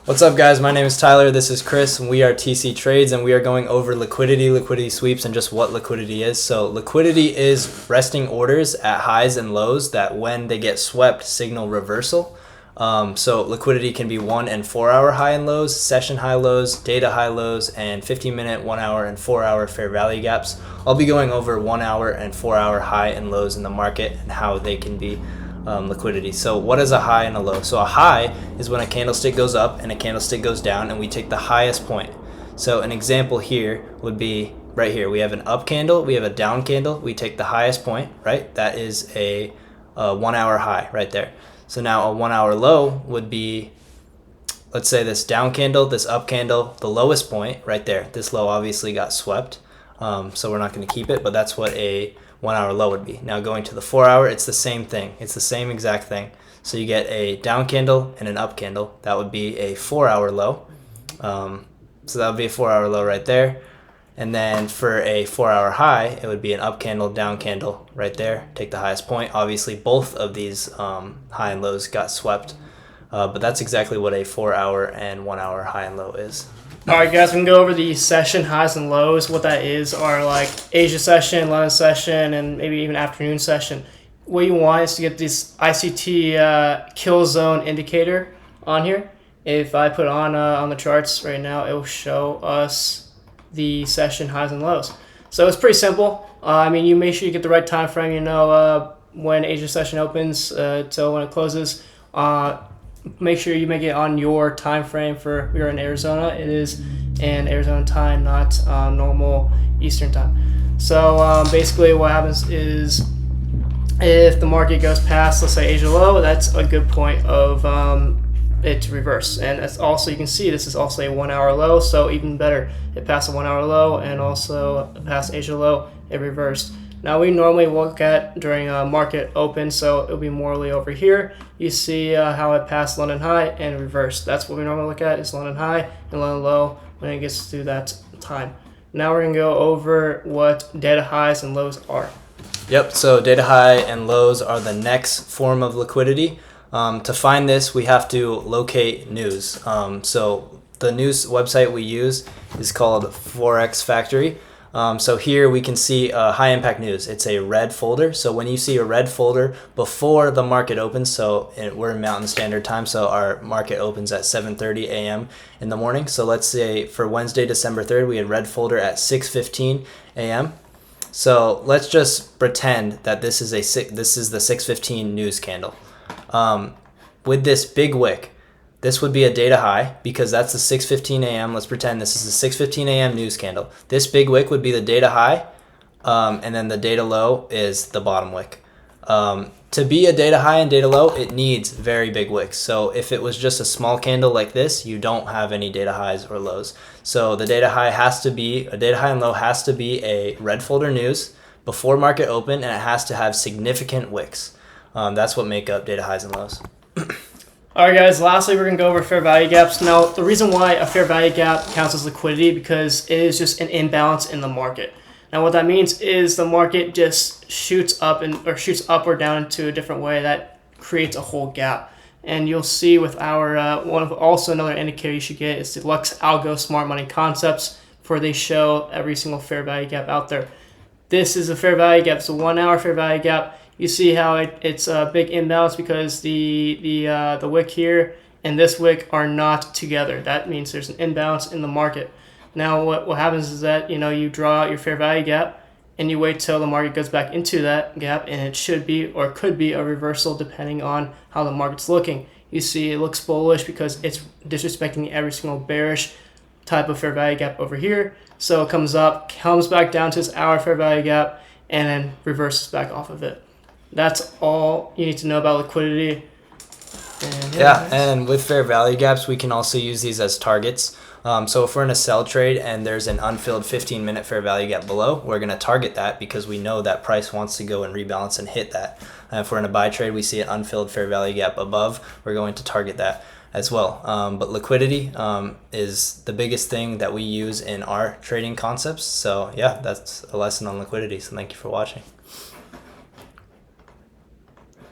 What's up, guys? My name is Tyler. This is Chris, and we are TC Trades, and we are going over liquidity sweeps, and just what liquidity is. So liquidity is resting orders at highs and lows that when they get swept signal reversal. So liquidity can be 1 and 4 hour high and lows, session high lows, data high lows, and 15-minute, 1 hour, and 4 hour fair value gaps. I'll be going over 1 hour and 4 hour high and lows in the market and how they can be liquidity. So what is a high and a low? So a high is when a candlestick goes up and a candlestick goes down, and we take the highest point. So an example here would be right here. We have an up candle, we have a down candle, we take the highest point, right? That is a 1 hour high right there. So now a 1 hour low would be, let's say, this down candle, this up candle, the lowest point right there. This low obviously got swept, so we're not going to keep it, but that's what a 1 hour low would be. Now going to the 4 hour, it's the same thing. It's the same exact thing. So you get a down candle and an up candle. That would be a 4 hour low. So that would be a 4 hour low right there. And then for a 4 hour high, it would be an up candle, down candle right there. Take the highest point. Obviously, both of these high and lows got swept, but that's exactly what a 4 hour and 1 hour high and low is. All right, guys, we can go over the session highs and lows. What that is are like Asia session, London session, and maybe even afternoon session. What you want is to get this ICT kill zone indicator on here. If I put on the charts right now, it will show us the session highs and lows. So it's pretty simple. You make sure you get the right time frame. When Asia session opens till when it closes. Make sure you make it on your time frame. We are in Arizona. It is in Arizona time, not normal Eastern time. So basically what happens is if the market goes past, let's say, Asia low, that's a good point of it to reverse. And that's also, you can see this is also a 1 hour low, so even better. It passed a 1 hour low and also past Asia low, it reversed. Now we normally look at during a market open, so it'll be morely over here. You see how it passed London high and reversed. That's what we normally look at, is London high and London low when it gets to that time. Now we're going to go over what data highs and lows are. Yep, so data high and lows are the next form of liquidity. To find this, we have to locate news. So the news website we use is called Forex Factory. So here we can see high impact news. It's a red folder. So when you see a red folder before the market opens, so we're in Mountain Standard Time, so our market opens at 7:30 a.m. in the morning. So let's say for Wednesday, December 3rd, we had red folder at 6:15 a.m. So let's just pretend that this is the 6:15 news candle. With this big wick, this would be a data high because that's the 6:15 a.m. Let's pretend this is the 6:15 a.m. news candle. This big wick would be the data high, and then the data low is the bottom wick. To be a data high and data low, it needs very big wicks. So if it was just a small candle like this, you don't have any data highs or lows. So the data high and low has to be a red folder news before market open, and it has to have significant wicks. That's what make up data highs and lows. All right, guys, lastly, we're going to go over fair value gaps. Now, the reason why a fair value gap counts as liquidity because it is just an imbalance in the market. Now, what that means is the market just shoots up or down into a different way. That creates a whole gap. And you'll see with our another indicator you should get is the Lux Algo Smart Money Concepts, where they show every single fair value gap out there. This is a fair value gap. It's a 1 hour fair value gap. You see how it's a big imbalance because the wick here and this wick are not together. That means there's an imbalance in the market. Now what happens is that you draw out your fair value gap and you wait till the market goes back into that gap, and it should be or could be a reversal depending on how the market's looking. You see it looks bullish because it's disrespecting every single bearish type of fair value gap over here. So it comes back down to its hour fair value gap, and then reverses back off of it. That's all you need to know about liquidity. And with fair value gaps, we can also use these as targets. So if we're in a sell trade and there's an unfilled 15-minute fair value gap below, we're going to target that because we know that price wants to go and rebalance and hit that. And if we're in a buy trade, we see an unfilled fair value gap above, we're going to target that as well. But liquidity is the biggest thing that we use in our trading concepts. So yeah, that's a lesson on liquidity. So thank you for watching.